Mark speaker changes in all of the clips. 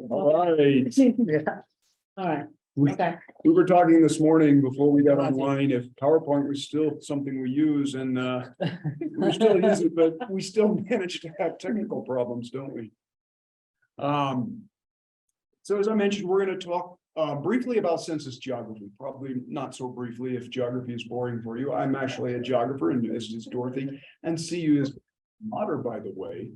Speaker 1: All right.
Speaker 2: Yeah.
Speaker 3: All right,
Speaker 1: We,
Speaker 3: okay.
Speaker 1: we were talking this morning before we got online, if PowerPoint was still something we use and, we still use it, but we still manage to have technical problems, don't we? So as I mentioned, we're going to talk, briefly about census geography, probably not so briefly if geography is boring for you. I'm actually a geographer and as is Dorothy, and CU is modern, by the way.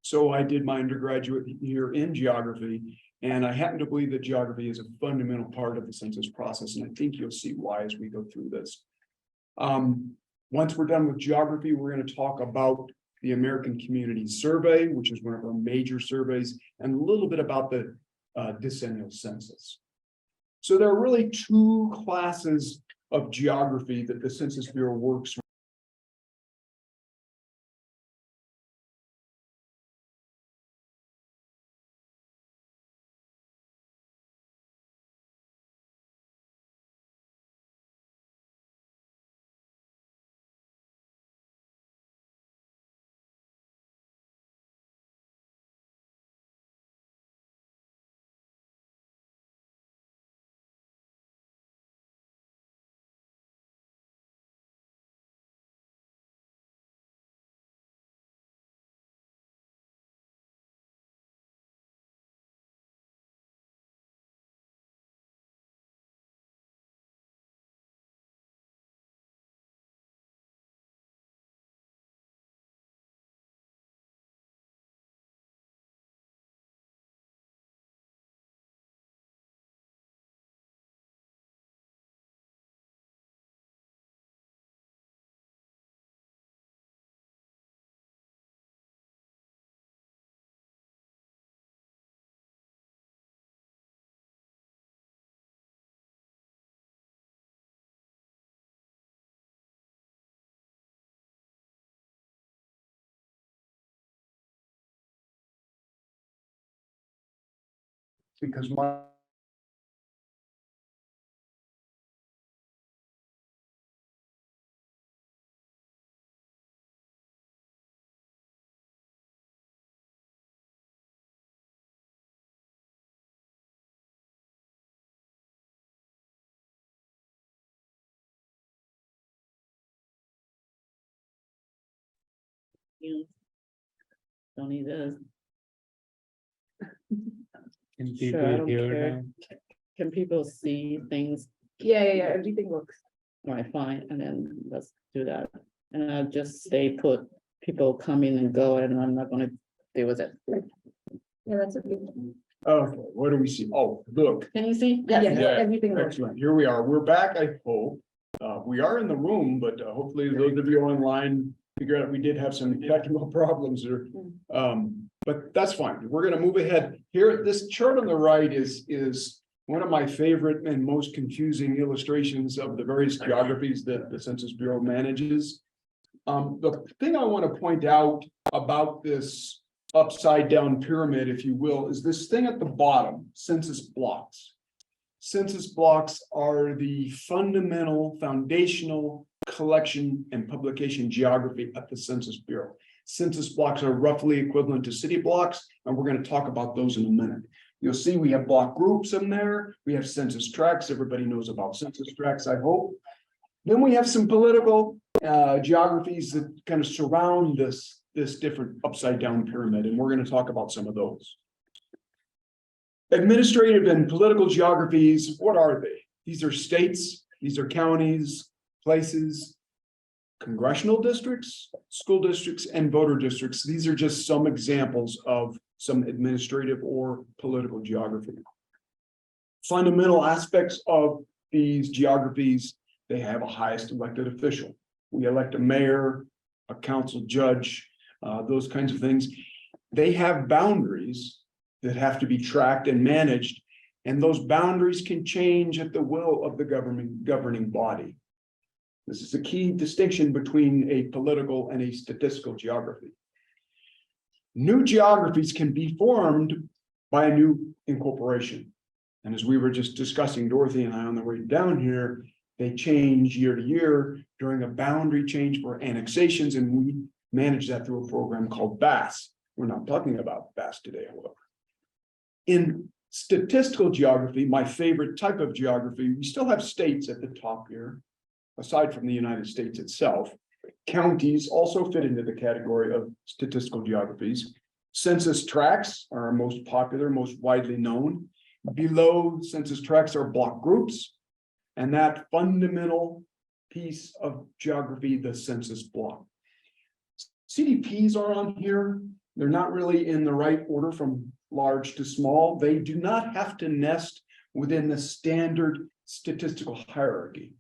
Speaker 1: So I did my undergraduate here in geography, and I happen to believe that geography is a fundamental part of the census process, and I think you'll see why as we go through this. Once we're done with geography, we're going to talk about the American Community Survey, which is one of our major surveys, and a little bit about the Decennial Census. So there are really two classes of geography that the Census Bureau works with. Because my
Speaker 3: You don't need this.
Speaker 2: Can
Speaker 3: Sure, I
Speaker 2: people
Speaker 3: don't
Speaker 2: hear
Speaker 3: care.
Speaker 2: now?
Speaker 3: Can people see things?
Speaker 4: Yeah, everything works.
Speaker 3: All right, fine, and then let's do that. And I'll just stay put, people come in and go, and I'm not gonna deal with it.
Speaker 4: Yeah, that's okay.
Speaker 1: okay, what do we see? Oh, look.
Speaker 3: Can you see?
Speaker 4: Yeah,
Speaker 1: Yeah.
Speaker 4: everything works.
Speaker 1: Excellent. Here we are. We're back, I hope. We are in the room, but hopefully those of you online figure out we did have some technical problems there. But that's fine. We're going to move ahead. Here, this chart on the right is one of my favorite and most confusing illustrations of the various geographies that the Census Bureau manages. The thing I want to point out about this upside down pyramid, if you will, is this thing at the bottom, census blocks. Census blocks are the fundamental, foundational collection and publication geography at the Census Bureau. Census blocks are roughly equivalent to city blocks, and we're going to talk about those in a minute. You'll see we have block groups in there. We have census tracts. Everybody knows about census tracts, I hope. Then we have some political geographies that kind of surround this different upside down pyramid, and we're going to talk about some of those. Administrative and political geographies, what are they? These are states, these are counties, places, congressional districts, school districts, and voter districts. These are just some examples of some administrative or political geography. Fundamental aspects of these geographies, they have a highest elected official. We elect a mayor, a council judge, those kinds of things. They have boundaries that have to be tracked and managed, and those boundaries can change at the will of the governing body. This is a key distinction between a political and a statistical geography. New geographies can be formed by a new incorporation. And as we were just discussing, Dorothy and I on the way down here, they change year to year during a boundary change for annexations, and we manage that through a program called BAS. We're not talking about BAS today, however. In statistical geography, my favorite type of geography, we still have states at the top here, aside from the United States itself. Counties also fit into the category of statistical geographies. Census tracts are our most popular, most widely known. Below census tracts are block groups, and that fundamental piece of geography, the census block. CDPs are on here. They're not really in the right order from large to small. They do not have to nest within the standard statistical hierarchy.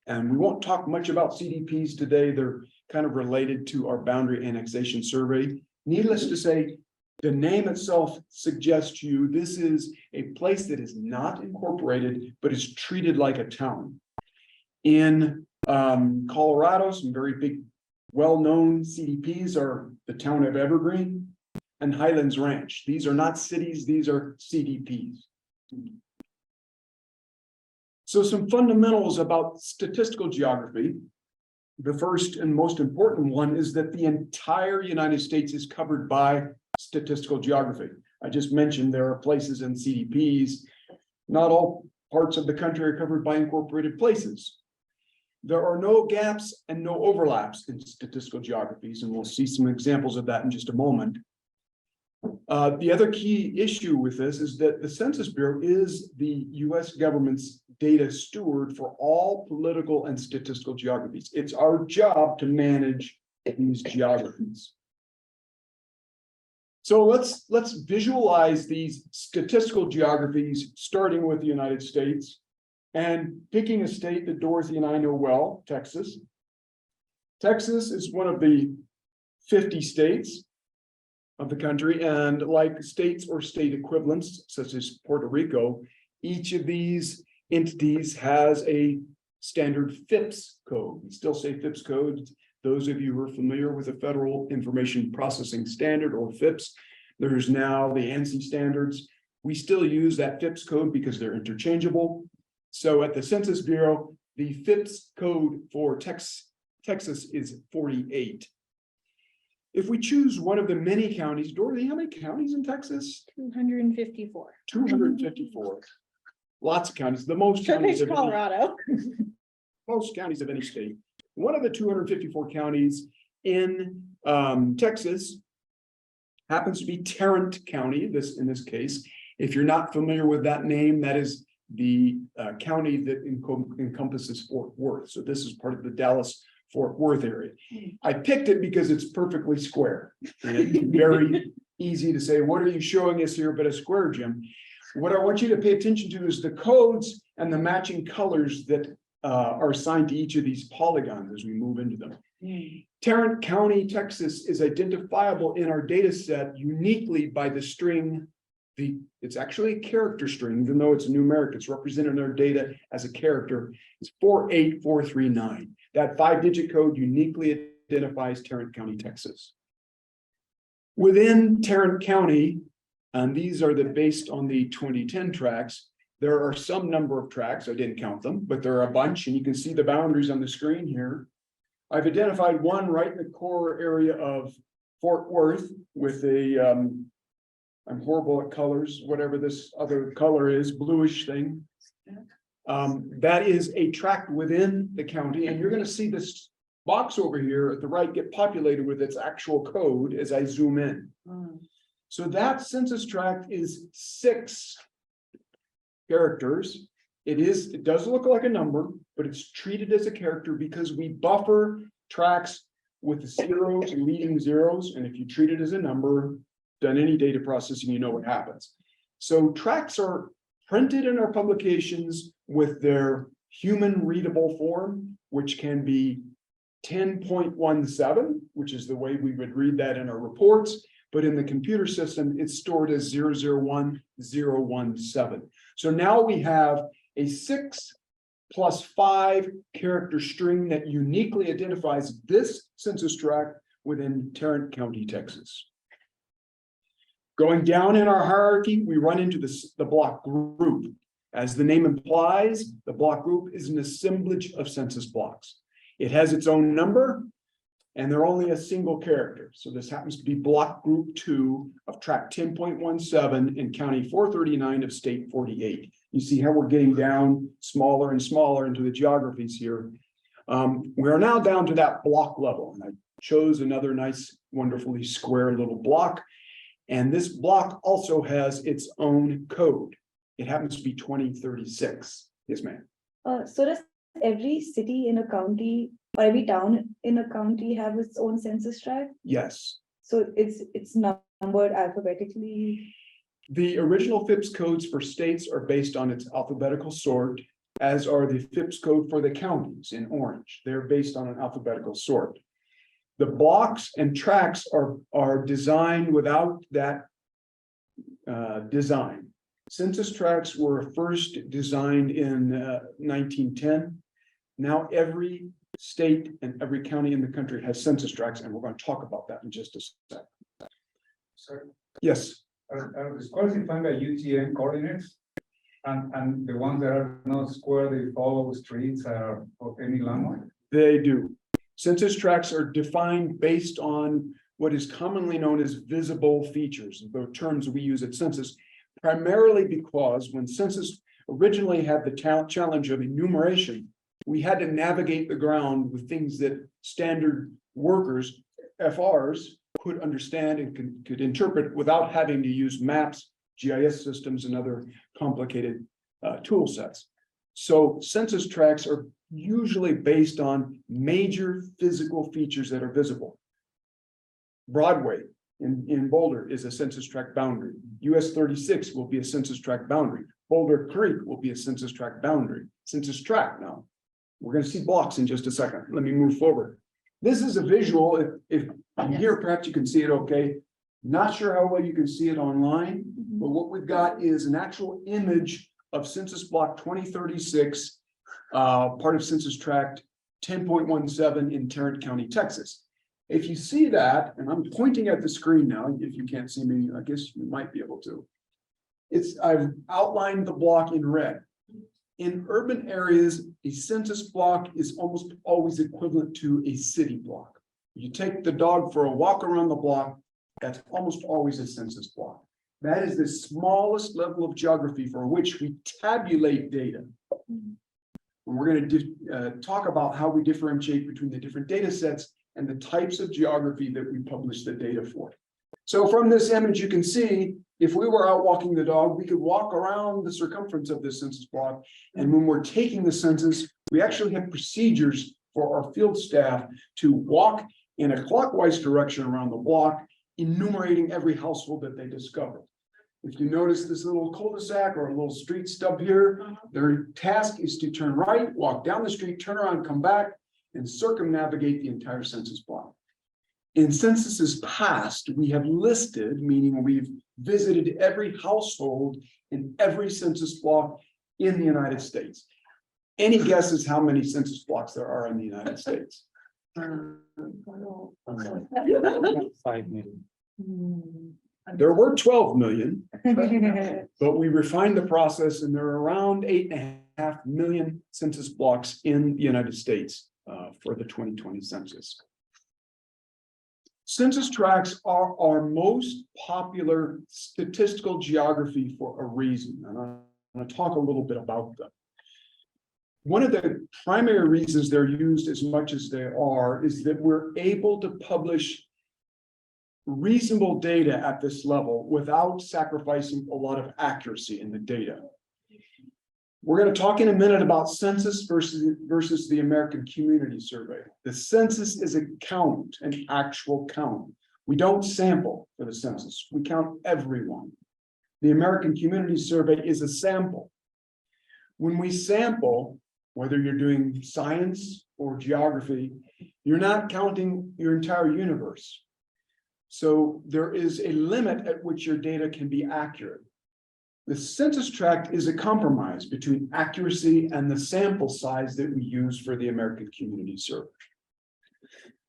Speaker 1: And we won't talk much about CDPs today. They're kind of related to our boundary annexation survey. Needless to say, the name itself suggests to you this is a place that is not incorporated, but is treated like a town. In Colorado, some very big, well-known CDPs are the town of Evergreen and Highlands Ranch. These are not cities, these are CDPs. So some fundamentals about statistical geography. The first and most important one is that the entire United States is covered by statistical geography. I just mentioned there are places in CDPs. Not all parts of the country are covered by incorporated places. There are no gaps and no overlaps in statistical geographies, and we'll see some examples of that in just a moment. The other key issue with this is that the Census Bureau is the US government's data steward for all political and statistical geographies. It's our job to manage these geographies. So let's visualize these statistical geographies, starting with the United States and picking a state that Dorothy and I know well, Texas. Texas is one of the 50 states of the country, and like states or state equivalents, such as Puerto Rico, each of these entities has a standard FIPS code. We still say FIPS code. Those of you who are familiar with the Federal Information Processing Standard, or FIPS, there's now the ANSI standards. We still use that FIPS code because they're interchangeable. So at the Census Bureau, the FIPS code for Texas is 48. If we choose one of the many counties, Dorothy, how many counties in Texas?
Speaker 4: 254.
Speaker 1: 254. Lots of counties, the most counties of
Speaker 4: Colorado.
Speaker 1: most counties of any state. One of the 254 counties in Texas happens to be Tarrant County. In this case, if you're not familiar with that name, that is the county that encompasses Fort Worth. So this is part of the Dallas-Fort Worth area. I picked it because it's perfectly square, and it's very easy to say, what are you showing us here but a square, Jim? What I want you to pay attention to is the codes and the matching colors that are assigned to each of these polygons as we move into them. Tarrant County, Texas is identifiable in our data set uniquely by the string. It's actually a character string, even though it's numeric, it's represented in our data as a character. It's 48439. That 5-digit code uniquely identifies Tarrant County, Texas. Within Tarrant County, and these are based on the 2010 tracts, there are some number of tracts. I didn't count them, but there are a bunch, and you can see the boundaries on the screen here. I've identified one right in the core area of Fort Worth with a, I'm horrible at colors, whatever this other color is, bluish thing. That is a tract within the county, and you're going to see this box over here at the right get populated with its actual code as I zoom in. So that census tract is 6 characters. It does look like a number, but it's treated as a character because we buffer tracts with zeros and leading zeros. And if you treat it as a number, done any data processing, you know what happens. So tracts are printed in our publications with their human readable form, which can be 10.17, which is the way we would read that in our reports. But in the computer system, it's stored as 001017. So now we have a 6 + 5 character string that uniquely identifies this census tract within Tarrant County, Texas. Going down in our hierarchy, we run into the block group. As the name implies, the block group is an assemblage of census blocks. It has its own number. and they're only a single character. So this happens to be block group 2 of tract 10.17 in county 439 of state 48. You see how we're getting down smaller and smaller into the geographies here. We are now down to that block level, and I chose another nice, wonderfully square little block. And this block also has its own code. It happens to be 2036. Yes, ma'am.
Speaker 4: So does every city in a county or every town in a county have its own census tract?
Speaker 1: Yes.
Speaker 4: So it's numbered alphabetically.
Speaker 1: The original FIPS codes for states are based on its alphabetical sort, as are the FIPS code for the counties in orange. They're based on an alphabetical sort. The blocks and tracts are designed without that design. Census tracts were first designed in 1910. Now every state and every county in the country has census tracts, and we're going to talk about that in just a sec.
Speaker 2: Sir,
Speaker 1: Yes.
Speaker 2: are the squares defined by UTM coordinates? And the ones that are not square, they follow streets or any landmark?
Speaker 1: They do. Census tracts are defined based on what is commonly known as visible features, the terms we use at census, primarily because when census originally had the challenge of enumeration, we had to navigate the ground with things that standard workers, FRs, could understand and could interpret without having to use maps, GIS systems, and other complicated tool sets. So census tracts are usually based on major physical features that are visible. Broadway in Boulder is a census tract boundary. US 36 will be a census tract boundary. Boulder Creek will be a census tract boundary. Census tract now. We're going to see blocks in just a second. Let me move forward. This is a visual. If here, perhaps you can see it okay. Not sure how well you can see it online, but what we've got is an actual image of census block 2036, part of census tract 10.17 in Tarrant County, Texas. If you see that, and I'm pointing at the screen now, if you can't see me, I guess you might be able to. I've outlined the block in red. In urban areas, a census block is almost always equivalent to a city block. You take the dog for a walk around the block, that's almost always a census block. That is the smallest level of geography for which we tabulate data. And we're going to talk about how we differentiate between the different data sets and the types of geography that we publish the data for. So from this image, you can see if we were out walking the dog, we could walk around the circumference of this census block. And when we're taking the census, we actually have procedures for our field staff to walk in a clockwise direction around the block, enumerating every household that they discover. If you notice this little cul-de-sac or a little street stub here, their task is to turn right, walk down the street, turn around, come back, and circumnavigate the entire census block. In censuses past, we have listed, meaning we've visited every household in every census block in the United States. Any guesses how many census blocks there are in the United States?
Speaker 2: 5 million.
Speaker 1: There were 12 million, but we refined the process and there are around 8.5 million census blocks in the United States for the 2020 census. Census tracts are our most popular statistical geography for a reason, and I'm going to talk a little bit about them. One of the primary reasons they're used as much as they are is that we're able to publish reasonable data at this level without sacrificing a lot of accuracy in the data. We're going to talk in a minute about census versus the American Community Survey. The census is a count, an actual count. We don't sample for the census. We count everyone. The American Community Survey is a sample. When we sample, whether you're doing science or geography, you're not counting your entire universe. So there is a limit at which your data can be accurate. The census tract is a compromise between accuracy and the sample size that we use for the American Community Survey.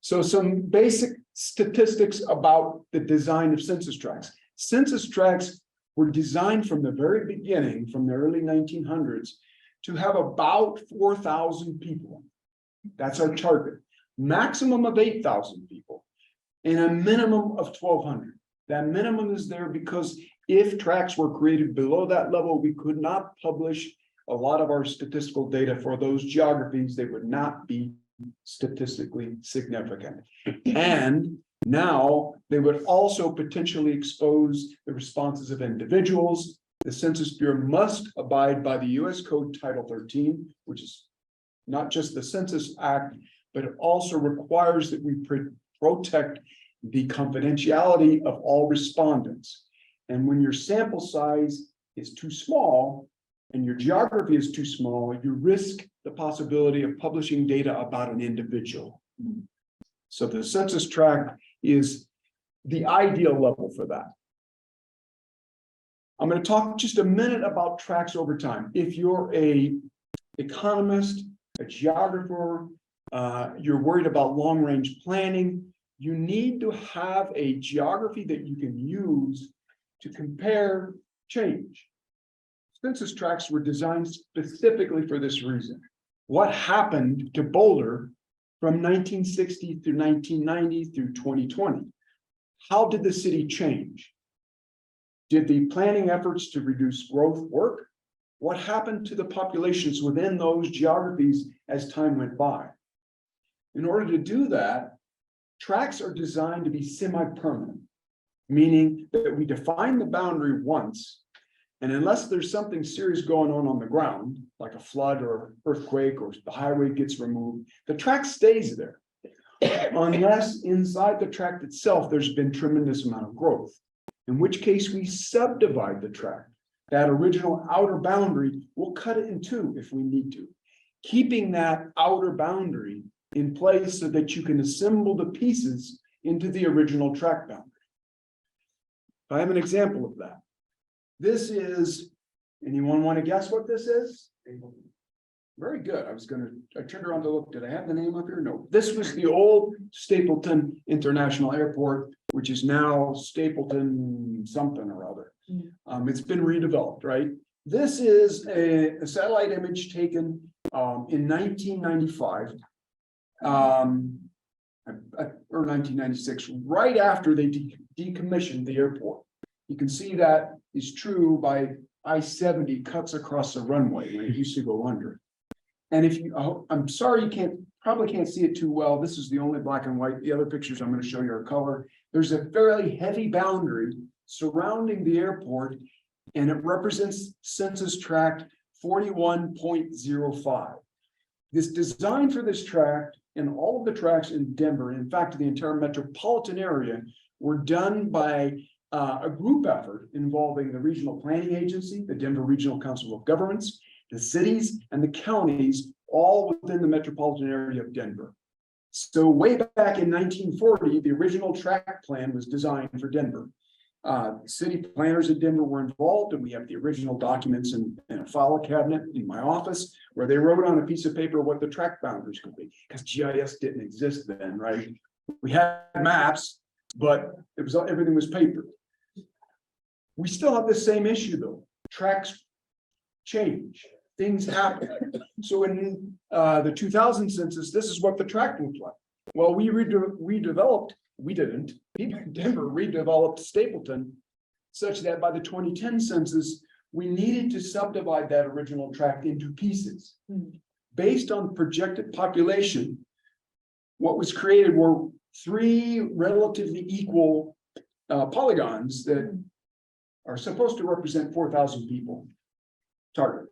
Speaker 1: So some basic statistics about the design of census tracts. Census tracts were designed from the very beginning, from the early 1900s, to have about 4,000 people. That's our target. maximum of 8,000 people, and a minimum of 1,200. That minimum is there because if tracts were created below that level, we could not publish a lot of our statistical data for those geographies. They would not be statistically significant. And now they would also potentially expose the responses of individuals. The Census Bureau must abide by the U.S. Code Title 13, which is not just the Census Act, but it also requires that we protect the confidentiality of all respondents. And when your sample size is too small and your geography is too small, you risk the possibility of publishing data about an individual. So the census tract is the ideal level for that. I'm going to talk just a minute about tracts over time. If you're an economist, a geographer, you're worried about long-range planning, you need to have a geography that you can use to compare change. Census tracts were designed specifically for this reason. What happened to Boulder from 1960 through 1990 through 2020? How did the city change? Did the planning efforts to reduce growth work? What happened to the populations within those geographies as time went by? In order to do that, tracts are designed to be semi-permanent, meaning that we define the boundary once, and unless there's something serious going on the ground, like a flood or earthquake, or the highway gets removed, the tract stays there. Unless inside the tract itself, there's been tremendous amount of growth, in which case we subdivide the tract. That original outer boundary, we'll cut it in two if we need to, keeping that outer boundary in place so that you can assemble the pieces into the original tract boundary. I have an example of that. This is, anyone want to guess what this is? Very good. I turned around to look. Did I have the name up here? No. This was the old Stapleton International Airport, which is now Stapleton something or other. It's been redeveloped, right? This is a satellite image taken in 1995 or 1996, right after they decommissioned the airport. You can see that is true by I-70 cuts across the runway when it used to go under. And if you, I'm sorry, you probably can't see it too well. This is the only black and white. The other pictures I'm going to show you are color. There's a fairly heavy boundary surrounding the airport, and it represents census tract 41.05. This design for this tract and all of the tracts in Denver, in fact, the entire metropolitan area, were done by a group effort involving the regional planning agency, the Denver Regional Council of Governments, the cities, and the counties, all within the metropolitan area of Denver. So way back in 1940, the original tract plan was designed for Denver. City planners in Denver were involved, and we have the original documents in a file cabinet in my office where they wrote on a piece of paper what the tract boundaries could be, because GIS didn't exist then, right? We had maps, but everything was paper. We still have the same issue though. Tracts change, things happen. So in the 2000 census, this is what the tract looked like. Well, we redeveloped. We didn't. People in Denver redeveloped Stapleton such that by the 2010 census, we needed to subdivide that original tract into pieces. Based on projected population, what was created were three relatively equal polygons that are supposed to represent 4,000 people. Target.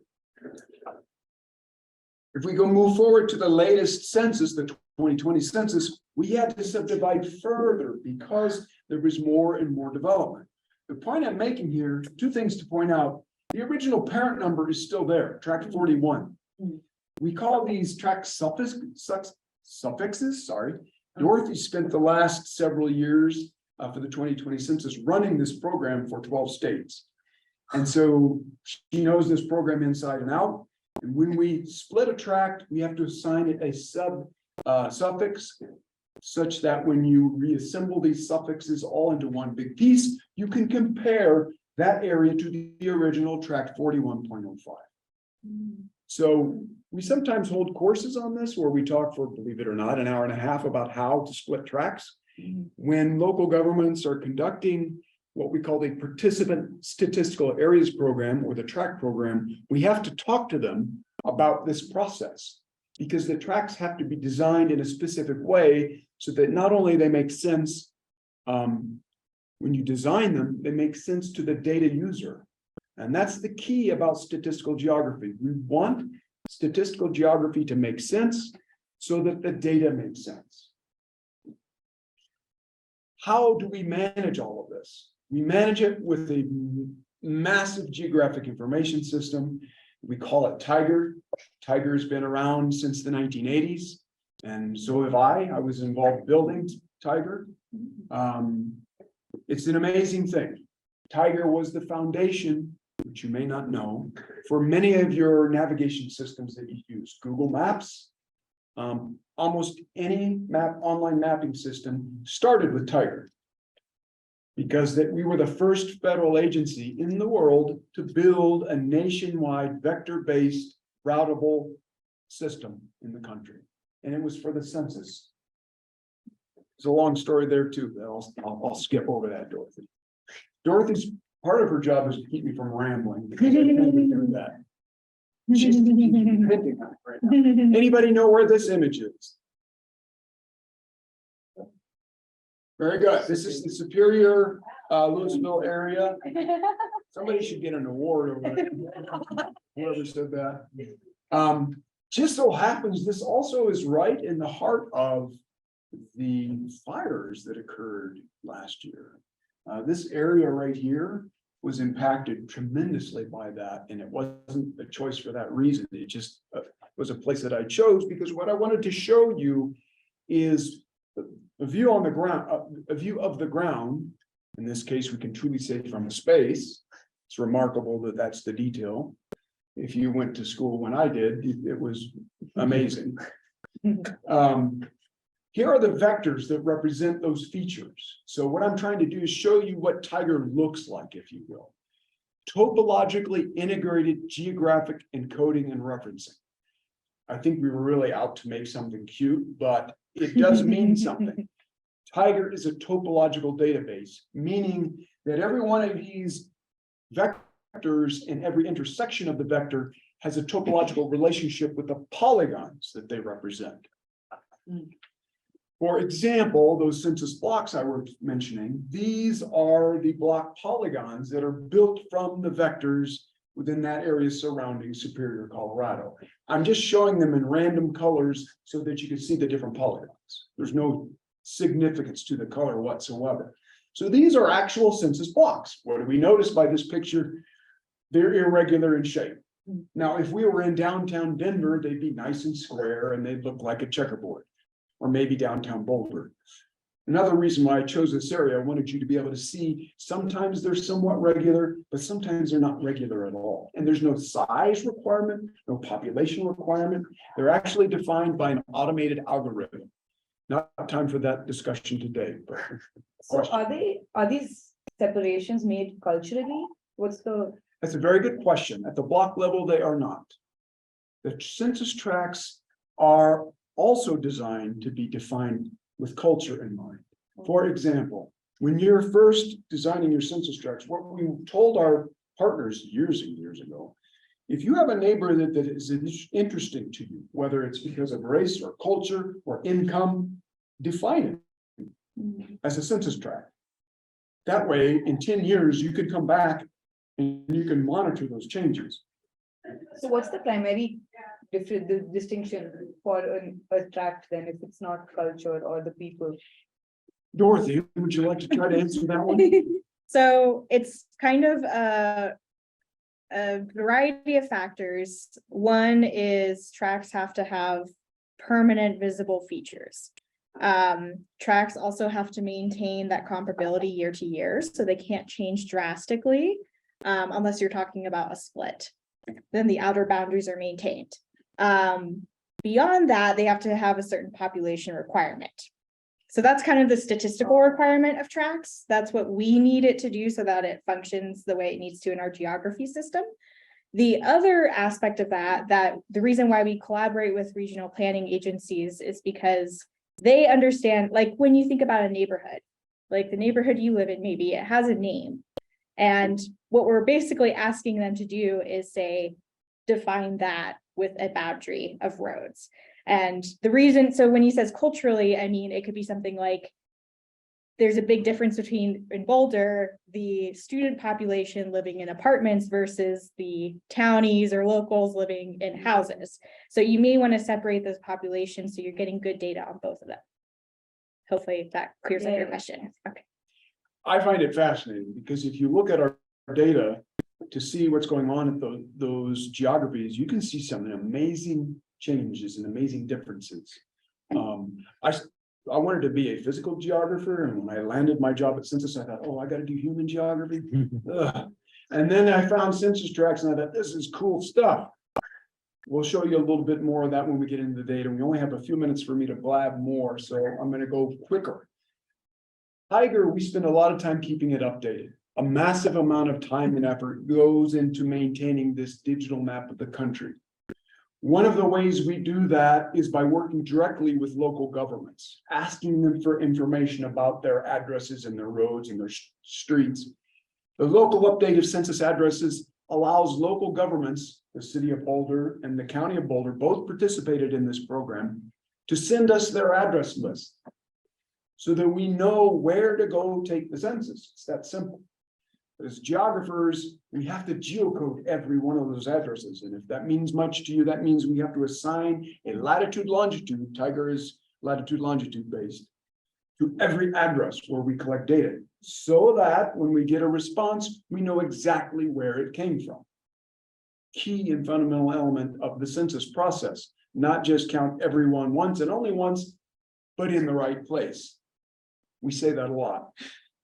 Speaker 1: If we move forward to the latest census, the 2020 census, we had to subdivide further because there was more and more development. The point I'm making here, two things to point out. The original parent number is still there, tract 41. We call these tract suffixes, sorry. Dorothy spent the last several years for the 2020 census running this program for 12 states. And so she knows this program inside and out. And when we split a tract, we have to assign it a suffix such that when you reassemble these suffixes all into one big piece, you can compare that area to the original tract 41.05. So we sometimes hold courses on this where we talk for, believe it or not, an hour and a half about how to split tracks. When local governments are conducting what we call the participant statistical areas program or the track program, we have to talk to them about this process because the tracks have to be designed in a specific way so that not only they make sense when you design them, they make sense to the data user. And that's the key about statistical geography. We want statistical geography to make sense so that the data makes sense. How do we manage all of this? We manage it with a massive geographic information system. We call it Tiger. Tiger's been around since the 1980s. And so have I. I was involved building Tiger. It's an amazing thing. Tiger was the foundation, which you may not know, for many of your navigation systems that you use. Google Maps, almost any online mapping system started with Tiger. Because we were the first federal agency in the world to build a nationwide vector-based routable system in the country. And it was for the census. There's a long story there too, but I'll skip over that, Dorothy. Dorothy's part of her job is to keep me from rambling. Because I tend to do that. She's hinting at it right now. Anybody know where this image is? Very good. This is the Superior Louisville area. Somebody should get an award over there. Whoever said that. Just so happens, this also is right in the heart of the fires that occurred last year. This area right here was impacted tremendously by that, and it wasn't a choice for that reason. It just was a place that I chose because what I wanted to show you is a view on the ground, a view of the ground. In this case, we can truly say from a space. It's remarkable that that's the detail. If you went to school when I did, it was amazing. Here are the vectors that represent those features. So what I'm trying to do is show you what Tiger looks like, if you will. Topologically integrated geographic encoding and referencing. I think we were really out to make something cute, but it does mean something. Tiger is a topological database, meaning that every one of these vectors in every intersection of the vector has a topological relationship with the polygons that they represent. For example, those census blocks I was mentioning, these are the block polygons that are built from the vectors within that area surrounding Superior, Colorado. I'm just showing them in random colors so that you can see the different polygons. There's no significance to the color whatsoever. So these are actual census blocks. What do we notice by this picture? They're irregular in shape. Now, if we were in downtown Denver, they'd be nice and square and they'd look like a checkerboard, or maybe downtown Boulder. Another reason why I chose this area, I wanted you to be able to see sometimes they're somewhat regular, but sometimes they're not regular at all. And there's no size requirement, no population requirement. They're actually defined by an automated algorithm. Not time for that discussion today. But
Speaker 4: So are these separations made culturally?
Speaker 1: That's a very good question. At the block level, they are not. The census tracts are also designed to be defined with culture in mind. For example, when you're first designing your census tracts, what we told our partners years and years ago, if you have a neighborhood that is interesting to you, whether it's because of race or culture or income, define it as a census tract. That way, in 10 years, you could come back and you can monitor those changes.
Speaker 4: So what's the primary distinction for a tract then, if it's not culture or the people?
Speaker 1: Dorothy, would you like to try to answer that one?
Speaker 5: So it's kind of a variety of factors. One is tracts have to have permanent visible features. Tracts also have to maintain that comparability year to year, so they can't change drastically unless you're talking about a split. Then the outer boundaries are maintained. Beyond that, they have to have a certain population requirement. So that's kind of the statistical requirement of tracts. That's what we need it to do so that it functions the way it needs to in our geography system. The other aspect of that the reason why we collaborate with regional planning agencies is because they understand, like, when you think about a neighborhood, like the neighborhood you live in, maybe it has a name. And what we're basically asking them to do is say, define that with a boundary of roads. And the reason, so when he says culturally, I mean, it could be something like, there's a big difference between, in Boulder, the student population living in apartments versus the townies or locals living in houses. So you may want to separate those populations so you're getting good data on both of them. Hopefully that clears up your question. Okay.
Speaker 1: I find it fascinating because if you look at our data to see what's going on at those geographies, you can see some amazing changes and amazing differences. I wanted to be a physical geographer, and when I landed my job at Census, I thought, oh, I got to do human geography. And then I found census tracts, and I thought, this is cool stuff. We'll show you a little bit more of that when we get into the data. We only have a few minutes for me to blab more, so I'm going to go quicker. Tiger, we spend a lot of time keeping it updated. A massive amount of time and effort goes into maintaining this digital map of the country. One of the ways we do that is by working directly with local governments, asking them for information about their addresses and their roads and their streets. The local update of census addresses allows local governments, the city of Boulder and the county of Boulder, both participated in this program, to send us their address list so that we know where to go take the census. It's that simple. As geographers, we have to geocode every one of those addresses. And if that means much to you, that means we have to assign a latitude, longitude, Tiger is latitude, longitude based, to every address where we collect data, so that when we get a response, we know exactly where it came from. Key and fundamental element of the census process, not just count everyone once and only once, but in the right place. We say that a lot,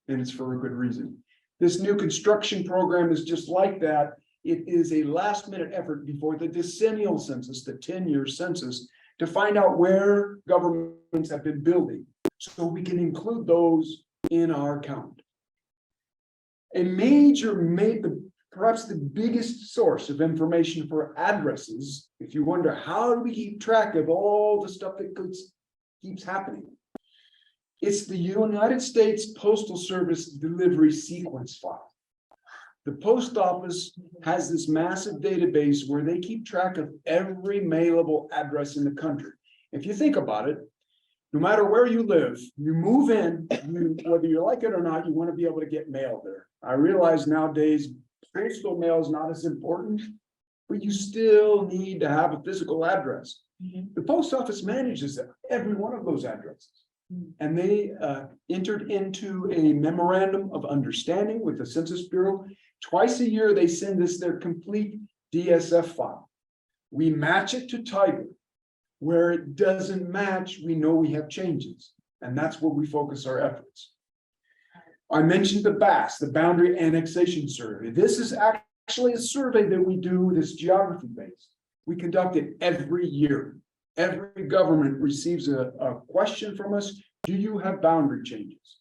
Speaker 1: and it's for a good reason. This new construction program is just like that. It is a last-minute effort before the decennial census, the 10-year census, to find out where governments have been building, so we can include those in our count. A perhaps the biggest source of information for addresses, if you wonder how do we keep track of all the stuff that keeps happening, it's the United States Postal Service delivery sequence file. The post office has this massive database where they keep track of every mailable address in the country. If you think about it, no matter where you live, you move in, whether you like it or not, you want to be able to get mail there. I realize nowadays postal mail is not as important, but you still need to have a physical address. The post office manages every one of those addresses. And they entered into a memorandum of understanding with the Census Bureau. Twice a year, they send us their complete DSF file. We match it to Tiger. Where it doesn't match, we know we have changes. And that's where we focus our efforts. I mentioned the BAS, the Boundary Annexation Survey. This is actually a survey that we do that's geography based. We conduct it every year. Every government receives a question from us. Do you have boundary changes?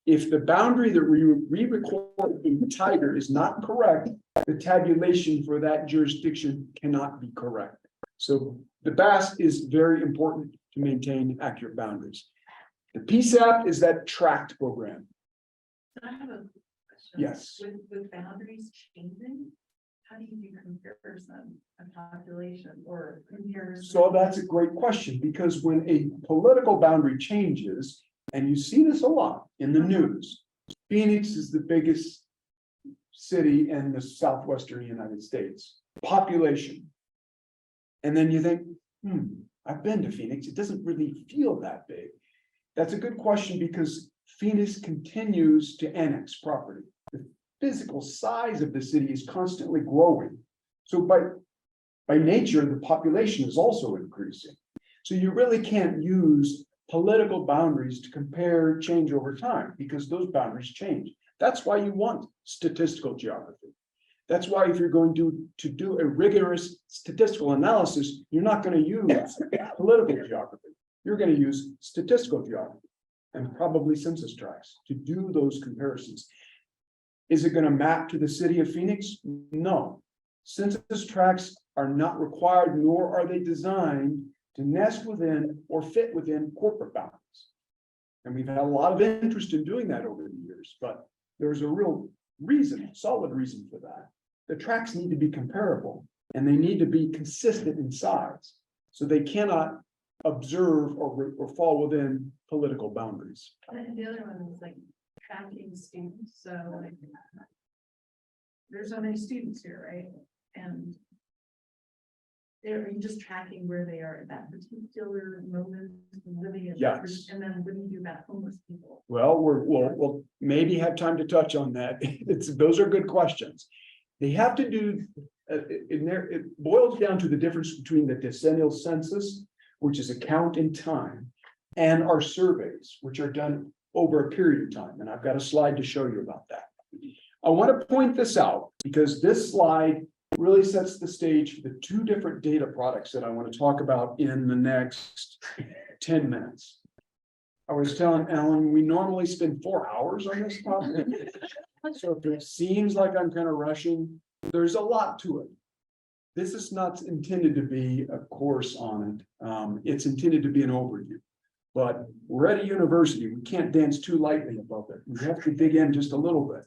Speaker 1: If the boundary that we record in Tiger is not correct, the tabulation for that jurisdiction cannot be correct. So the BAS is very important to maintain accurate boundaries. The PSAP is that tract program.
Speaker 6: I have a question.
Speaker 1: Yes.
Speaker 6: With boundaries changing, how do you do comparison of population or comparison?
Speaker 1: So that's a great question, because when a political boundary changes, and you see this a lot in the news, Phoenix is the biggest city in the southwestern United States, population. And then you think, I've been to Phoenix, it doesn't really feel that big. That's a good question, because Phoenix continues to annex property. The physical size of the city is constantly growing. So by nature, the population is also increasing. So you really can't use political boundaries to compare change over time, because those boundaries change. That's why you want statistical geography. That's why if you're going to do a rigorous statistical analysis, you're not going to use political geography. You're going to use statistical geography and probably census tracts to do those comparisons. Is it going to map to the city of Phoenix? No. Census tracts are not required, nor are they designed to nest within or fit within corporate boundaries. And we've had a lot of interest in doing that over the years, but there's a real reason, solid reason for that. The tracts need to be comparable and they need to be consistent in size. So they cannot observe or fall within political boundaries.
Speaker 6: And the other one is like tracking students, so like. There's so many students here, right? And. Are you just tracking where they are at that particular moment, living in?
Speaker 1: Yes.
Speaker 6: And then what do you do about homeless people?
Speaker 1: Well, we'll maybe have time to touch on that. Those are good questions. They have to do, it boils down to the difference between the decennial census, which is a count in time, and our surveys, which are done over a period of time. And I've got a slide to show you about that. I want to point this out because this slide really sets the stage for the two different data products that I want to talk about in the next 10 minutes. I was telling Ellen, we normally spend 4 hours on this topic. So if it seems like I'm kind of rushing, there's a lot to it. This is not intended to be a course on it. It's intended to be an overview. But we're at a university. We can't dance too lightly above it. We have to dig in just a little bit.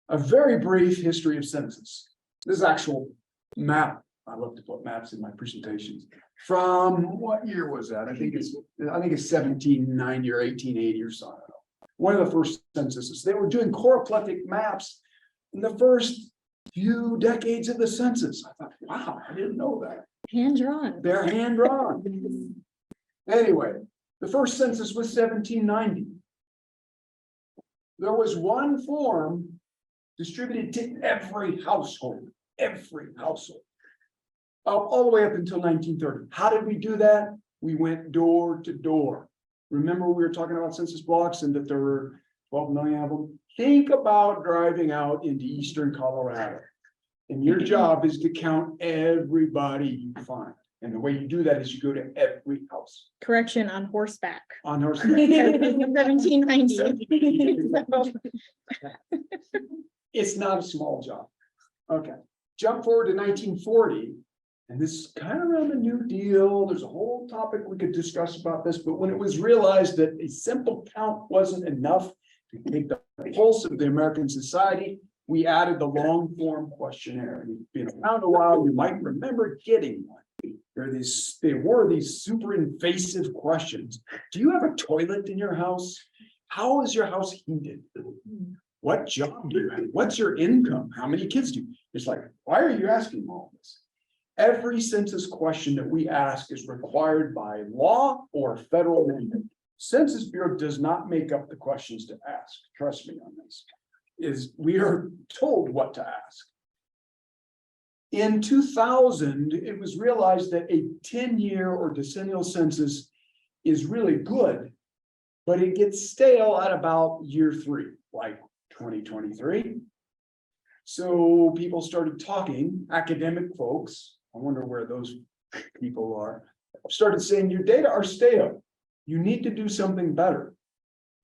Speaker 1: A very brief history of census. This is actual map. I love to put maps in my presentations. From what year was that? I think it's 1790 or 1880 or so. I don't know. One of the first censuses. They were doing choroplectic maps in the first few decades of the census. I thought, wow, I didn't know that.
Speaker 5: Hand drawn.
Speaker 1: They're hand drawn. Anyway, the first census was 1790. There was one form distributed to every household, all the way up until 1930. How did we do that? We went door to door. Remember, we were talking about census blocks and that there were 12 million of them. Think about driving out into eastern Colorado. And your job is to count everybody you find. And the way you do that is you go to every house.
Speaker 5: Correction, on horseback.
Speaker 1: On horseback.
Speaker 5: 1790.
Speaker 1: It's not a small job. Okay, jump forward to 1940. And this is kind of around the New Deal. There's a whole topic we could discuss about this, but when it was realized that a simple count wasn't enough to take the pulse of the American society, we added the long form questionnaire. And it's been around a while, you might remember getting one. They were these super invasive questions. Do you have a toilet in your house? How is your house heated? What job do you have? What's your income? How many kids do you? It's like, why are you asking all this? Every census question that we ask is required by law or federal mandate. Census Bureau does not make up the questions to ask. Trust me on this. We are told what to ask. In 2000, it was realized that a 10-year or decennial census is really good, but it gets stale at about year 3, like 2023. So people started talking, academic folks, I wonder where those people are, started saying your data are stale. You need to do something better.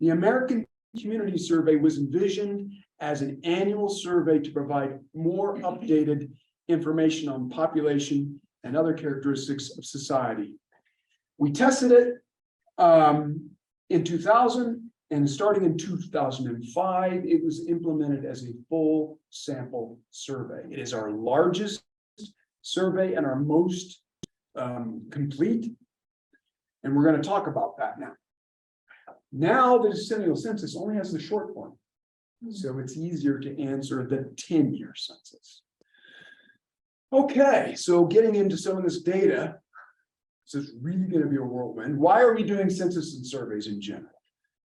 Speaker 1: The American Community Survey was envisioned as an annual survey to provide more updated information on population and other characteristics of society. We tested it in 2000, and starting in 2005, it was implemented as a full sample survey. It is our largest survey and our most complete, and we're going to talk about that now. Now the decennial census only has the short form, so it's easier to answer the 10-year census. Okay, so getting into some of this data, this is really going to be a whirlwind. Why are we doing census and surveys in general?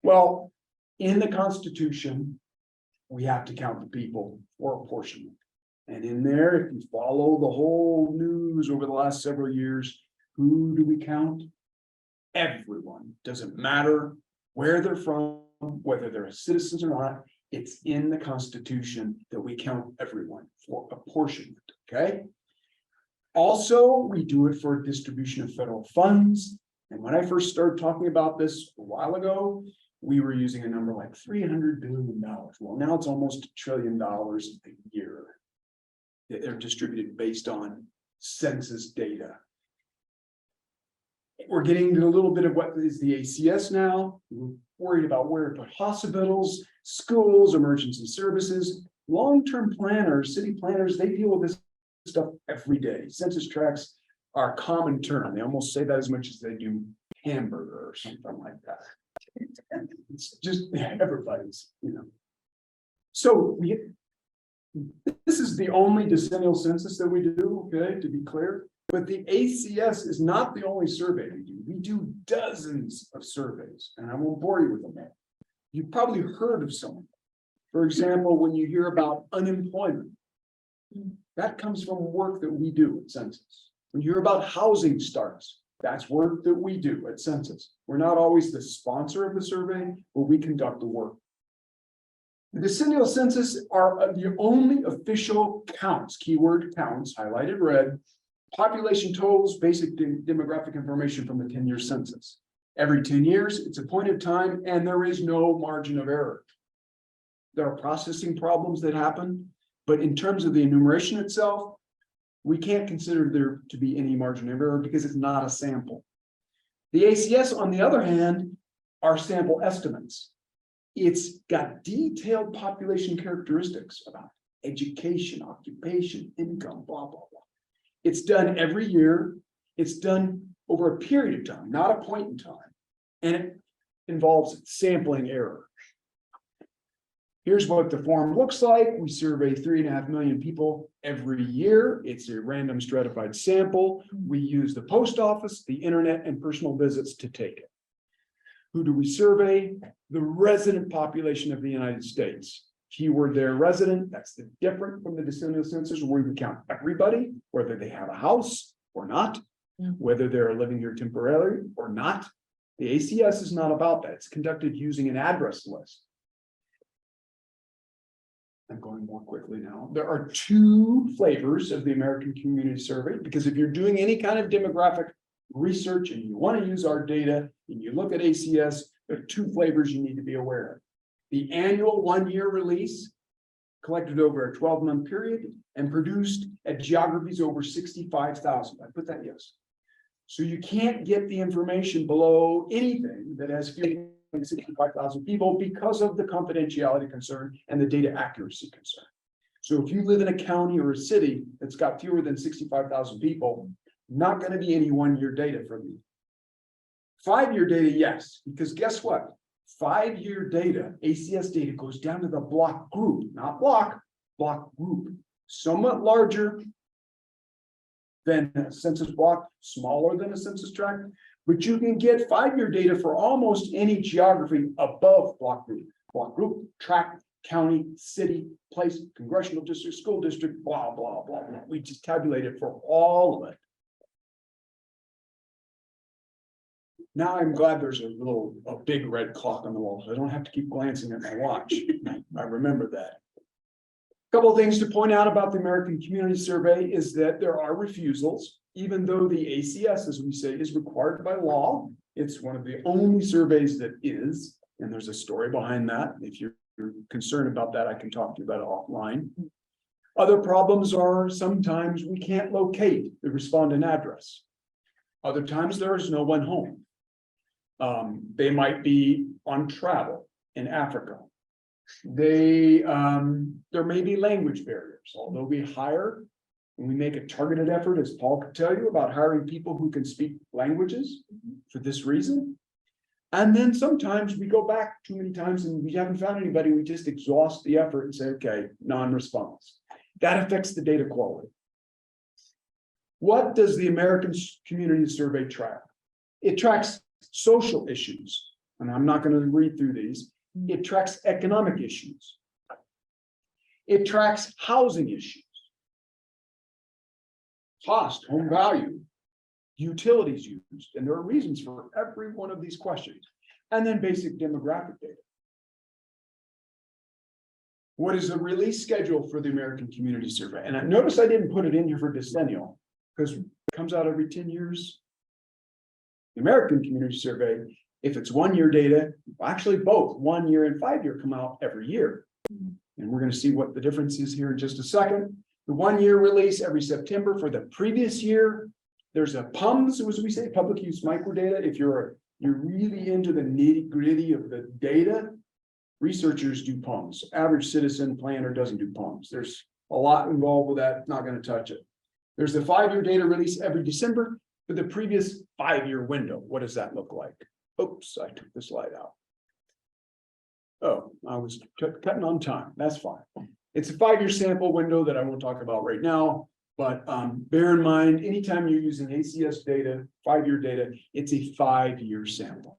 Speaker 1: Well, in the Constitution, we have to count the people for apportionment. And in there, if you follow the whole news over the last several years, who do we count? Everyone. Doesn't matter where they're from, whether they're citizens or not. It's in the Constitution that we count everyone for apportionment, okay? Also, we do it for distribution of federal funds. And when I first started talking about this a while ago, we were using a number like $300 billion. Well, now it's almost $1 trillion a year. They're distributed based on census data. We're getting to a little bit of what is the ACS now. We're worried about where to put hospitals, schools, emergency services. Long-term planners, city planners, they deal with this stuff every day. Census tracts are a common term. They almost say that as much as they do hamburger or something like that. It's just everybody's, So this is the only decennial census that we do, okay, to be clear. But the ACS is not the only survey we do. We do dozens of surveys, and I won't bore you with them all. You've probably heard of some. For example, when you hear about unemployment, that comes from work that we do at Census. When you hear about housing starts, that's work that we do at Census. We're not always the sponsor of the survey, but we conduct the work. The decennial census are the only official counts, keyword counts, highlighted red, population totals, basic demographic information from the 10-year census. Every 10 years, it's a point of time, and there is no margin of error. There are processing problems that happen, but in terms of the enumeration itself, we can't consider there to be any margin of error because it's not a sample. The ACS, on the other hand, are sample estimates. It's got detailed population characteristics about education, occupation, income, blah, blah, blah. It's done every year. It's done over a period of time, not a point in time. And it involves sampling error. Here's what the form looks like. We survey 3.5 million people every year. It's a random stratified sample. We use the post office, the internet, and personal visits to take it. Who do we survey? The resident population of the United States. Keyword there, resident. That's different from the decennial census, where we count everybody, whether they have a house or not, whether they're living here temporarily or not. The ACS is not about that. It's conducted using an address list. I'm going more quickly now. There are two flavors of the American Community Survey, because if you're doing any kind of demographic research and you want to use our data and you look at ACS, there are two flavors you need to be aware of. The annual 1-year release, collected over a 12-month period and produced at geographies over 65,000. I put that yes. So you can't get the information below anything that has fewer than 65,000 people because of the confidentiality concern and the data accuracy concern. So if you live in a county or a city that's got fewer than 65,000 people, not going to be any 1-year data from you. 5-year data, yes, because guess what? 5-year data, ACS data, goes down to the block group, not block group, somewhat larger than a census block, smaller than a census tract, but you can get 5-year data for almost any geography above block group, tract, county, city, place, congressional district, school district, blah, blah, blah, blah. We just tabulate it for all of it. Now I'm glad there's a big red clock on the wall, so I don't have to keep glancing at my watch. I remember that. A couple of things to point out about the American Community Survey is that there are refusals, even though the ACS, as we say, is required by law. It's one of the only surveys that is, and there's a story behind that. If you're concerned about that, I can talk to you about it offline. Other problems are sometimes we can't locate the respondent address. Other times there is no one home. They might be on travel in Africa. There may be language barriers, although we hire and we make a targeted effort, as Paul could tell you, about hiring people who can speak languages for this reason. And then sometimes we go back too many times and we haven't found anybody. We just exhaust the effort and say, okay, non-response. That affects the data quality. What does the American Community Survey track? It tracks social issues, and I'm not going to read through these. It tracks economic issues. It tracks housing issues, cost, home value, utilities used, and there are reasons for every one of these questions, and then basic demographic data. What is the release schedule for the American Community Survey? And I notice I didn't put it in here for decennial because it comes out every 10 years. The American Community Survey, if it's 1-year data, actually both 1-year and 5-year come out every year. And we're going to see what the difference is here in just a second. The 1 year release every September for the previous year. There's a PUMS, as we say, public use microdata. If you're really into the nitty gritty of the data, researchers do PUMS. Average citizen planner doesn't do PUMS. There's a lot involved with that. Not going to touch it. There's the 5-year data release every December for the previous 5-year window. What does that look like? Oops, I took the slide out. Oh, I was cutting on time. That's fine. It's a 5-year sample window that I won't talk about right now, but bear in mind, anytime you're using ACS data, 5-year data, it's a 5-year sample.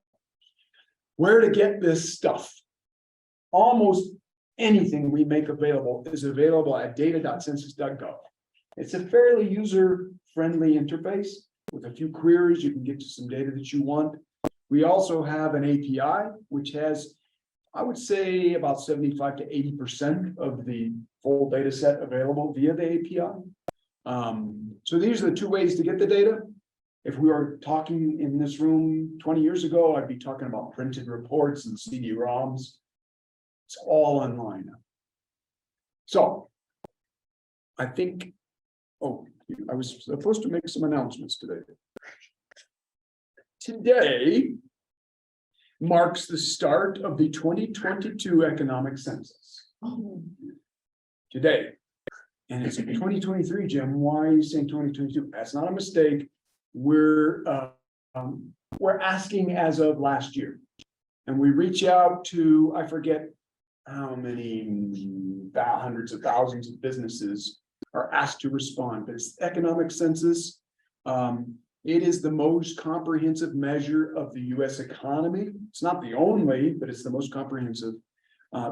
Speaker 1: Where to get this stuff? Almost anything we make available is available at data.census.gov. It's a fairly user-friendly interface. With a few queries, you can get to some data that you want. We also have an API, which has, I would say, about 75 to 80% of the full data set available via the API. So these are the 2 ways to get the data. If we were talking in this room 20 years ago, I'd be talking about printed reports and CD-ROMs. It's all online now. So I think, I was supposed to make some announcements today. Today marks the start of the 2022 economic census. Today. And it's 2023, Jim. Why are you saying 2022? That's not a mistake. We're asking as of last year. And we reach out to, I forget how many hundreds of thousands of businesses are asked to respond. But it's economic census. It is the most comprehensive measure of the US economy. It's not the only, but it's the most comprehensive.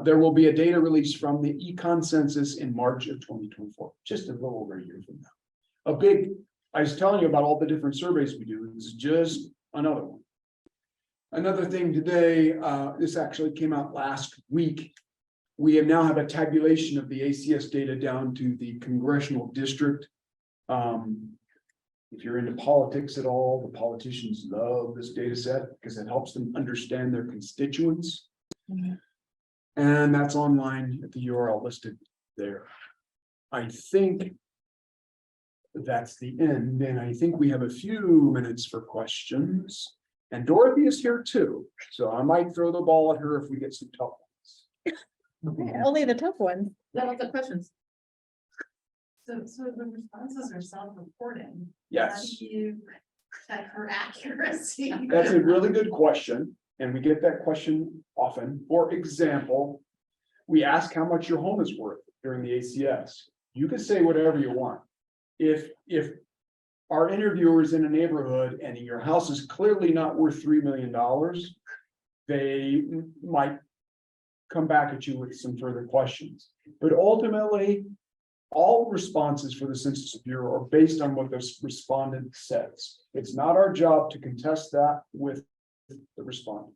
Speaker 1: There will be a data release from the econ census in March of 2024, just a little over a year from now. I was telling you about all the different surveys we do. This is just another one. Another thing today, this actually came out last week. We now have a tabulation of the ACS data down to the congressional district. If you're into politics at all, the politicians love this data set because it helps them understand their constituents. And that's online at the URL listed there. I think that's the end. And I think we have a few minutes for questions. And Dorothy is here too. So I might throw the ball at her if we get some tough ones.
Speaker 5: Only the tough ones.
Speaker 3: Lots of questions.
Speaker 6: So the responses are self-reporting.
Speaker 1: Yes.
Speaker 6: How do you check for accuracy?
Speaker 1: That's a really good question. And we get that question often. For example, we ask how much your home is worth during the ACS. You can say whatever you want. If our interviewer is in a neighborhood and your house is clearly not worth $3 million, they might come back at you with some further questions. But ultimately, all responses for the Census Bureau are based on what the respondent says. It's not our job to contest that with the respondent.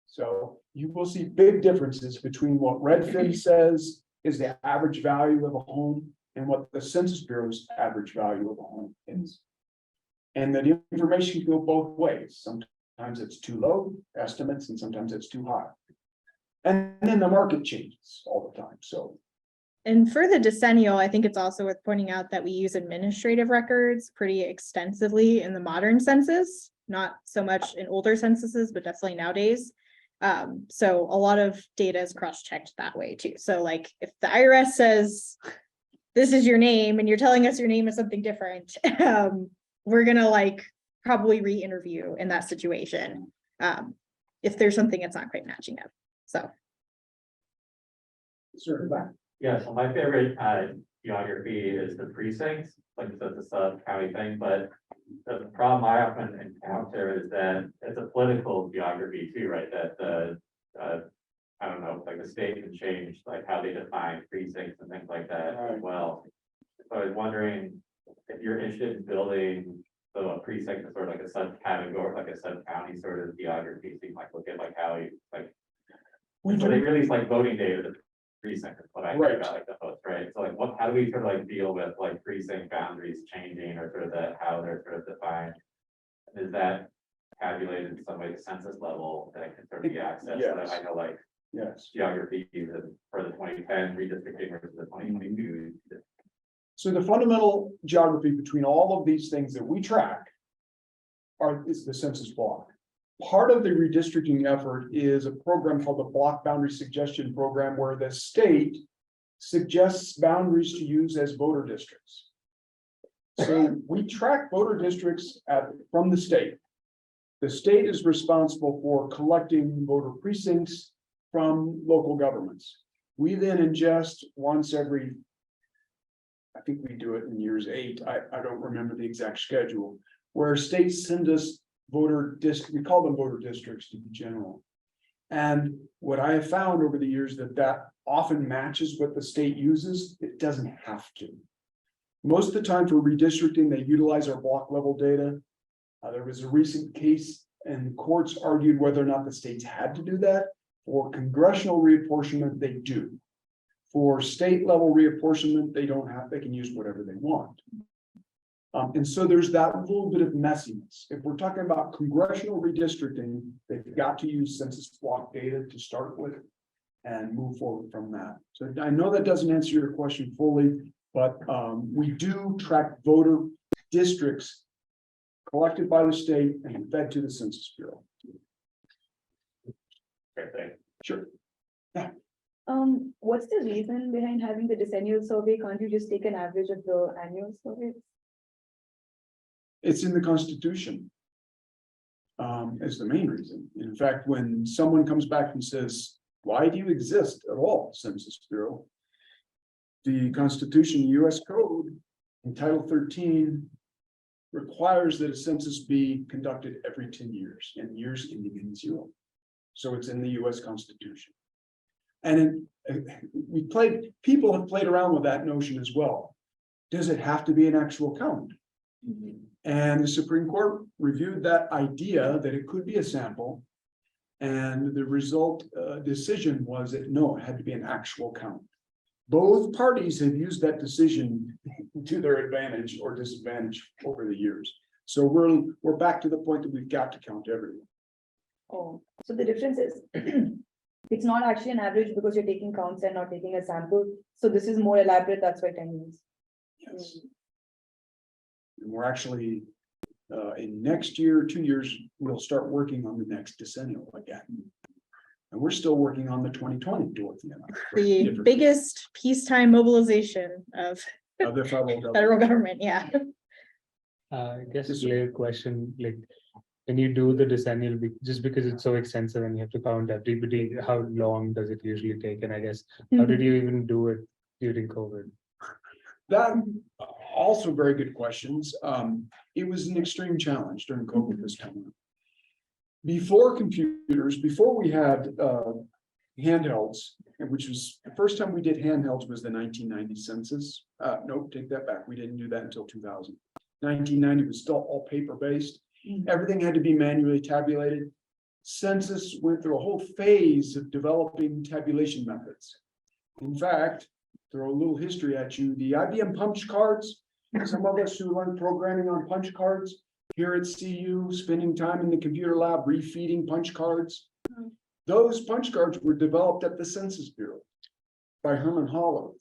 Speaker 1: So you will see big differences between what Redfin says is the average value of a home and what the Census Bureau's average value of a home is. And the information can go both ways. Sometimes it's too low estimates and sometimes it's too high. And then the market changes all the time. So.
Speaker 5: And for the decennial, I think it's also worth pointing out that we use administrative records pretty extensively in the modern census, not so much in older censuses, but definitely nowadays. So a lot of data is cross-checked that way too. So like if the IRS says, this is your name and you're telling us your name is something different, we're gonna like probably re-interview in that situation. If there's something that's not quite matching up, so.
Speaker 1: Sure.
Speaker 7: Yeah, so my favorite geography is the precincts, like you said, the sub-county thing, but the problem I often encounter is that it's a political geography too, right? That the, I don't know, like the state can change like how they define precincts and things like that as well. So I was wondering if you're interested in building a precinct is sort of like a subcategory, like a sub-county sort of geography, so you might look at like how you like, when they release like voting data, the precinct is what I heard about like the votes, right? So like how do we sort of like deal with like precinct boundaries changing or sort of how they're sort of defined? Is that tabulated in some way to census level that can sort of be accessed?
Speaker 1: Yes.
Speaker 7: So that I know like
Speaker 1: Yes.
Speaker 7: geography for the 2010 redistricting versus the 2022
Speaker 1: So the fundamental geography between all of these things that we track is the census block. Part of the redistricting effort is a program called the Block Boundary Suggestion Program, where the state suggests boundaries to use as voter districts. So we track voter districts from the state. The state is responsible for collecting voter precincts from local governments. We then ingest once every, I think we do it in years 8. I don't remember the exact schedule, where states send us voter districts, we call them voter districts to be general. And what I have found over the years that often matches what the state uses. It doesn't have to. Most of the time for redistricting, they utilize our block level data. There was a recent case and courts argued whether or not the states had to do that. For congressional reapportionment, they do. For state level reapportionment, they don't have, they can use whatever they want. And so there's that little bit of messiness. If we're talking about congressional redistricting, they've got to use census block data to start with and move forward from that. So I know that doesn't answer your question fully, but we do track voter districts collected by the state and fed to the Census Bureau.
Speaker 7: Great thing.
Speaker 1: Sure.
Speaker 4: What's the reason behind having the decennial survey? Can't you just take an average of the annual survey?
Speaker 1: It's in the Constitution. Is the main reason. In fact, when someone comes back and says, why do you exist at all, Census Bureau? The Constitution, US Code, in Title 13, requires that a census be conducted every 10 years, and years ending in 0. So it's in the US Constitution. And people have played around with that notion as well. Does it have to be an actual count? And the Supreme Court reviewed that idea that it could be a sample. And the result decision was that no, it had to be an actual count. Both parties have used that decision to their advantage or disadvantage over the years. So we're back to the point that we've got to count everyone.
Speaker 4: Oh, so the difference is it's not actually an average because you're taking counts and not taking a sample. So this is more elaborate. That's why 10 years.
Speaker 1: Yes. And we're actually in next year, 2 years, we'll start working on the next decennial again. And we're still working on the 2020 Dorothea.
Speaker 5: The biggest peacetime mobilization of
Speaker 1: the
Speaker 5: federal government, yeah.
Speaker 8: I guess a related question, like when you do the decennial, just because it's so extensive and you have to count everybody, how long does it usually take? And I guess, how did you even do it during COVID?
Speaker 1: That also very good questions. It was an extreme challenge during COVID this time. Before computers, before we had handhelds, which was the first time we did handhelds was the 1990 census. Nope, take that back. We didn't do that until 2000. 1990 was still all paper-based. Everything had to be manually tabulated. Census went through a whole phase of developing tabulation methods. In fact, throw a little history at you, the IBM punch cards, some of us who learned programming on punch cards, here at CU, spending time in the computer lab, refeeding punch cards. Those punch cards were developed at the Census Bureau by Herman Hollow.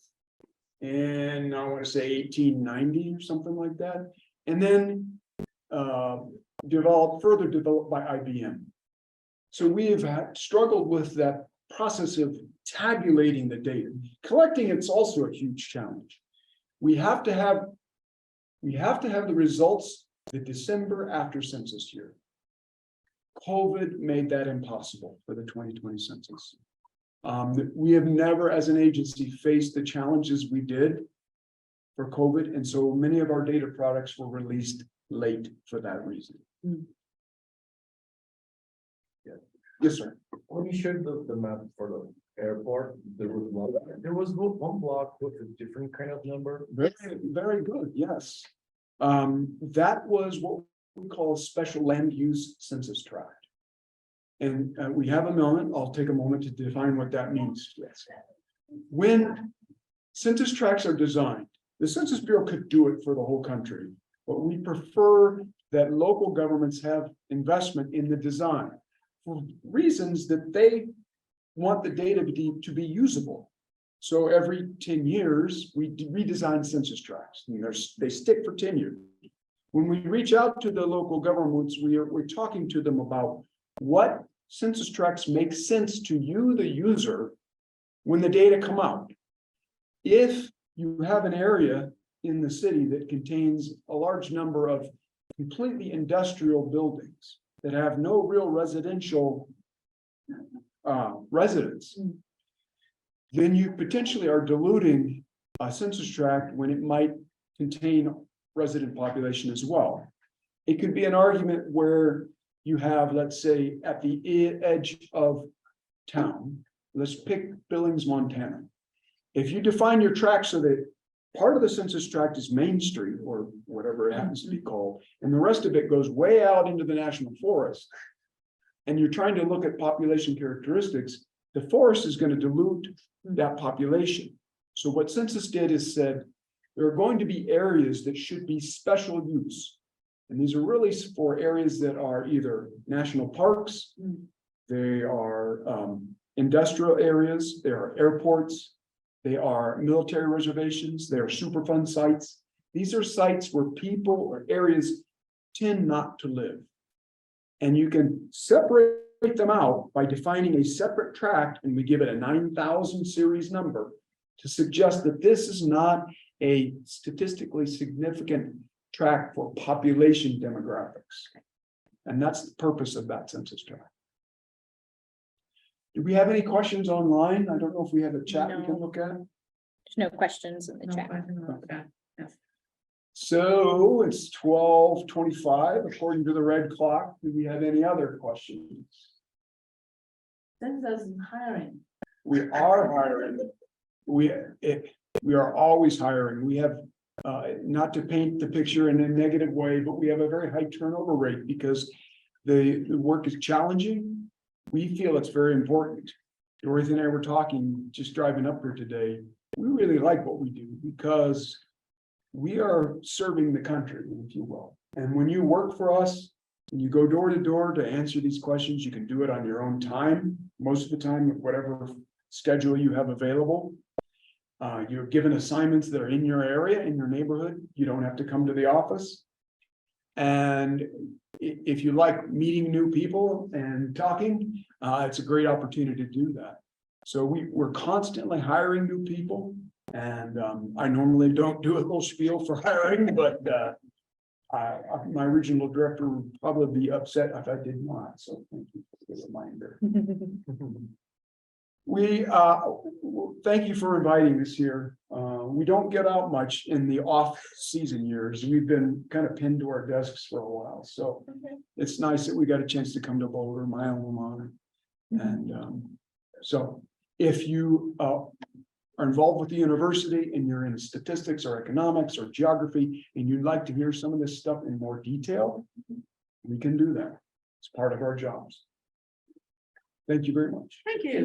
Speaker 1: And I want to say 1890 or something like that. And then further developed by IBM. So we have struggled with that process of tabulating the data. Collecting it's also a huge challenge. We have to have the results the December after census year. COVID made that impossible for the 2020 census. We have never as an agency faced the challenges we did for COVID, and so many of our data products were released late for that reason. Yeah. Yes, sir.
Speaker 9: When you showed the map for the airport, there was one block with a different kind of number.
Speaker 1: Very, very good. Yes. That was what we call a special land use census tract. And we have a moment, I'll take a moment to define what that means. Yes. When census tracts are designed, the Census Bureau could do it for the whole country, but we prefer that local governments have investment in the design for reasons that they want the data to be usable. So every 10 years, we redesign census tracts, and they stick for 10 years. When we reach out to the local governments, we're talking to them about what census tracts make sense to you, the user, when the data come out. If you have an area in the city that contains a large number of completely industrial buildings that have no real residential residents, then you potentially are diluting a census tract when it might contain resident population as well. It could be an argument where you have, let's say, at the edge of town, let's pick Billings, Montana. If you define your tract so that part of the census tract is Main Street or whatever it happens to be called, and the rest of it goes way out into the national forest, and you're trying to look at population characteristics, the forest is going to dilute that population. So what census did is said, there are going to be areas that should be special use. And these are really for areas that are either national parks, they are industrial areas, they are airports, they are military reservations, they are Superfund sites. These are sites where people or areas tend not to live. And you can separate them out by defining a separate tract, and we give it a 9,000 series number to suggest that this is not a statistically significant tract for population demographics. And that's the purpose of that census tract. Do we have any questions online? I don't know if we have a chat we can look at.
Speaker 5: There's no questions in the chat.
Speaker 1: So it's 12:25 according to the red clock. Do we have any other questions?
Speaker 6: Census is hiring.
Speaker 1: We are hiring. We are always hiring. We have, not to paint the picture in a negative way, but we have a very high turnover rate because the work is challenging. We feel it's very important. Dorothy and I were talking, just driving up here today. We really like what we do because we are serving the country, if you will. And when you work for us and you go door to door to answer these questions, you can do it on your own time, most of the time, whatever schedule you have available. You're given assignments that are in your area, in your neighborhood. You don't have to come to the office. And if you like meeting new people and talking, it's a great opportunity to do that. So we're constantly hiring new people. And I normally don't do a little spiel for hiring, but my regional director would probably be upset if I did not. So thank you for the reminder. We thank you for inviting us here. We don't get out much in the off-season years. We've been kind of pinned to our desks for a while, so it's nice that we got a chance to come to Boulder, my alma mater. And so, if you are involved with the university and you're in statistics or economics or geography, and you'd like to hear some of this stuff in more detail, we can do that. It's part of our jobs. Thank you very much.
Speaker 6: Thank you.